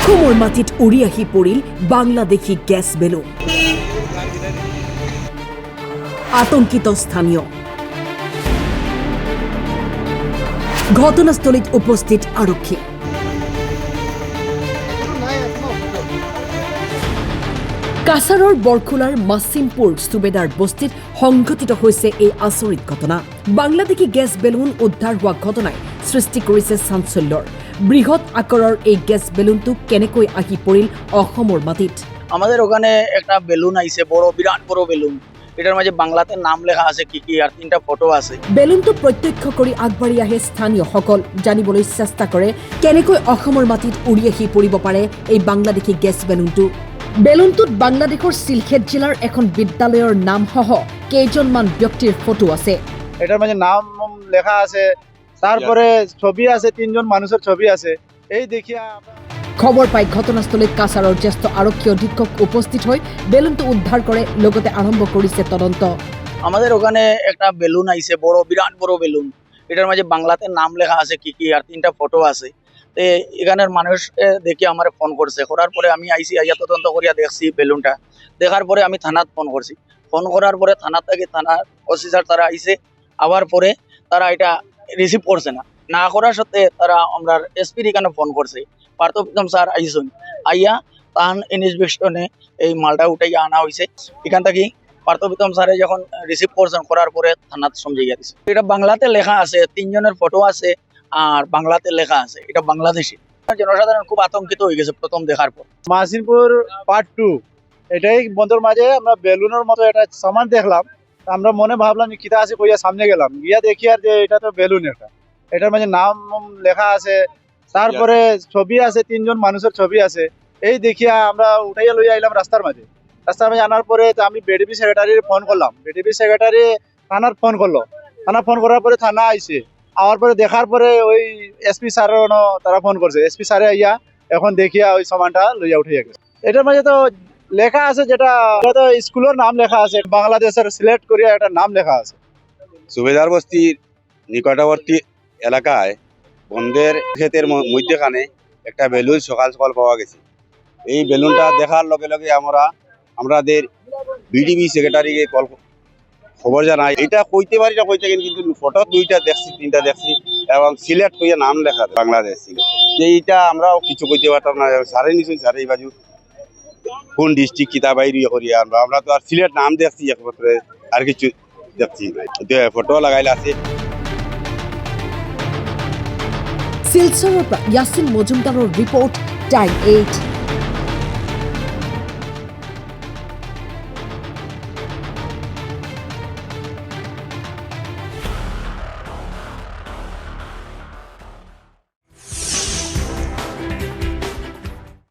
অসমৰ মাটিত উৰি আহি পৰিল বাংলাদেশী গেছ বেলুন। আতংকিত স্থানীয়। ঘটনাস্থলীত উপস্থিত আৰক্ষী। কাছাৰৰ বৰখোলাৰ মাছিমপুৰ সুবেদাৰ বস্তিত সংঘটিত হৈছে এই আচৰিত ঘটনা। বাংলাদেশী গেছ বেলুন উদ্ধাৰ হোৱা ঘটনাই সৃষ্টি কৰিছে চাঞ্চল্যৰ। বৃহৎ আকাৰৰ এই গ্যাস বেলুনটো কেনেকৈ আহি পৰিল অসমৰ মাটিত? আমাদের ওখানে একটা বেলুন আইছে, বড় বিরাট বড় বেলুন। এটার মাঝে বাংলাতে নাম লেখা আছে কি আর 3টা ফটো আছে। বেলুনটো প্ৰত্যক্ষ কৰি আগবাঢ়ি আহে স্থানীয়সকল। জানিবলৈ চেষ্টা কৰে কেনেকৈ অসমৰ মাটিত উৰি আহি পৰিব পাৰে এই বাংলাদেশী গ্যাস বেলুনটো। বেলুনটোত বাংলাদেশৰ সিলখেট জিলাৰ এখন বিদ্যালয়ৰ নামসহ কেইজনমান ব্যক্তিৰ ফটো আছে। এটার মাঝে নাম লেখা আছে, তারপরে ছবি আছে, 3জন মানুষের ছবি আছে। এই দেখিয়া খবৰ পাই ঘটনাস্থলীত কাছাৰৰ জ্যেষ্ঠ আৰক্ষী অধীক্ষক উপস্থিত হৈ বেলুনটো উদ্ধাৰ কৰে, লগতে আৰম্ভ কৰিছে তদন্ত। আমাদের ওখানে একটা বেলুন আইছে, বড় বিরাট বড় বেলুন। এটার মাঝে বাংলাতে নাম লেখা আছে কি আর 3টা ফটো আছে। তো এখানের মানুষ দেখি আমার ফোন করছে, করার পরে আমি আইসি, আইয়া তদন্ত করিয়া দেখছি বেলুনটা। দেখার পরে আমি থানাত ফোন করছি। ফোন করার পরে থানার থেকে থানার অফিসার তারা আইসে, আবার পরে তারা এটা রিসিভ করছে না করার সত্ত্বে তারা আমরা এসপির এখানে ফোন করছে। পার্থপ্রতিম স্যার আইসুন, আইয়া তাহান ইনভেস্টিগেশনে এই মালটা উঠাইয়া আনা হয়েছে। এখান থেকে পার্থপ্রতিম স্যারে যখন রিসিভ করছেন, করার পরে থানাত সমঝাইয়া দিছে। এটা বাংলাতে লেখা আছে, 3জনের ফটো আছে আর বাংলাতে লেখা আছে এটা বাংলাদেশি। জনসাধারণ খুব আতঙ্কিত হয়ে গেছে প্রথম দেখার পর। মাসিমপুর পার্ট 2 এটাই বন্ধুর মাঝে আমরা বেলুনের মতো একটা সামান দেখলাম। আমরা মনে ভাবলাম কিতা আছে, কইয়া সামনে গেলাম, গিয়া দেখি আর যে এটা তো বেলুন। এটার মাঝে নাম লেখা আছে, তারপরে ছবি আছে, 3জন মানুষের ছবি আছে। এই দেখিয়া আমরা উঠাইয়া লইয়া আইলাম রাস্তার মাঝে আনার পরে আমি বিডিপি সেক্রেটারি ফোন করলাম। বিডিপি সেক্রেটারি থানার ফোন করলো, থানা ফোন করার পরে থানা আইছে। আওয়ার পরে দেখার পরে ওই এসপি স্যার তারা ফোন করছে, এসপি স্যারে আইয়া এখন দেখিয়া ওই সামানটা লইয়া উঠাইয়া গেছে। এটার মাঝে তো লেখা আছে, যেটা স্কুলের নাম লেখা আছে, বাংলাদেশের সিলেক্ট করিয়া একটা নাম লেখা আছে। সুবেদার বস্তির নিকটবর্তী এলাকায় বন্ধের ক্ষেতের মধ্যখানে একটা বেলুন সকাল সকাল পাওয়া গেছে। এই বেলুনটা দেখার লগে লগে আমাদের বিডিবি সেক্রেটারিকে খবর জানাই। এটা কইতে পারি না কইতে, কিন্তু ফটো 2টা দেখছি, 3টা দেখছি এবং সিলেক্ট হইয়া নাম লেখা বাংলাদেশ সিলেক্ট। এইটা আমরাও কিছু কইতে পারতাম না। সারে নিছুন সারে এই বাজু কোন ডিস্ট্রিক্ট কিতা বাইরে করিয়া আমরা তো আর সিলেট নাম দেখছি একমাত্র, আর কিছু দেখছি ফটো লাগাইলে আছে। শিলচৰৰ পৰা ইয়াছিন মজুমদাৰৰ ৰিপৰ্ট, টাইম 8।